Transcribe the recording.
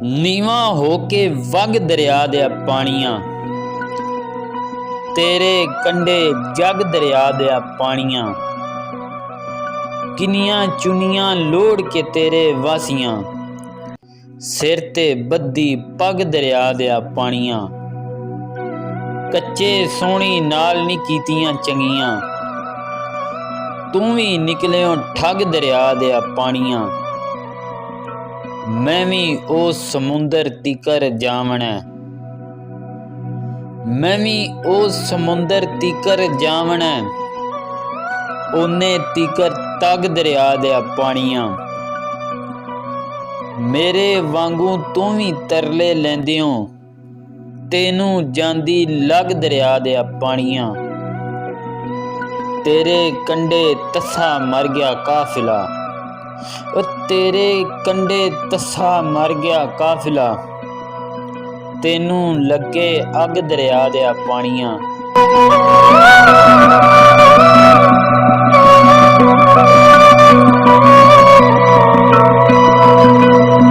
ਨੀਵਾਂ ਹੋ ਕੇ ਵਗ ਦਰਿਆ ਦਿਆ ਪਾਣੀਆਂ, ਤੇਰੇ ਕੰਢੇ ਜਗ ਦਰਿਆ ਦਿਆ ਪਾਣੀਆਂ। ਕਿੰਨੀਆਂ ਚੁੰਨੀਆਂ ਲੋੜ ਕੇ ਤੇਰੇ ਵਾਸੀਆਂ, ਸਿਰ ਤੇ ਬੱਧੀ ਪੱਗ ਦਰਿਆ ਦਿਆ ਪਾਣੀਆਂ। ਕੱਚੇ ਸੋਹਣੀ ਨਾਲ ਨੀ ਕੀਤੀਆਂ ਚੰਗੀਆਂ, ਤੂੰ ਵੀ ਨਿਕਲਿਓ ਠੱਗ ਦਰਿਆ ਦਿਆ ਪਾਣੀਆਂ। ਮੈਂ ਵੀ ਉਸ ਸਮੁੰਦਰ ਤੀਕਰ ਜਾਵਣਾ, ਮੈਂ ਵੀ ਉਸ ਸਮੁੰਦਰ ਤੀਕਰ ਜਾਵਣਾ। ਓਨੇ ਤੀਕਰ ਤਗ ਦਰਿਆ ਦਿਆ ਪਾਣੀਆਂ। ਮੇਰੇ ਵਾਂਗੂ ਤੂੰ ਵੀ ਤਰਲੇ ਲੈਂਦਿਓ, ਤੈਨੂੰ ਜਾਂਦੀ ਲੱਗ ਦਰਿਆ ਦਿਆ ਪਾਣੀਆਂ। ਤੇਰੇ ਕੰਢੇ ਤੱਸਾ ਮਰ ਗਿਆ ਕਾਫਿਲਾ, ਓ ਤੇਰੇ ਕੰਢੇ ਤੱਸਾ ਮਰ ਗਿਆ ਕਾਫਿਲਾ। ਤੈਨੂੰ ਲੱਗੇ ਅੱਗ ਦਰਿਆ ਦਿਆ ਪਾਣੀਆਂ।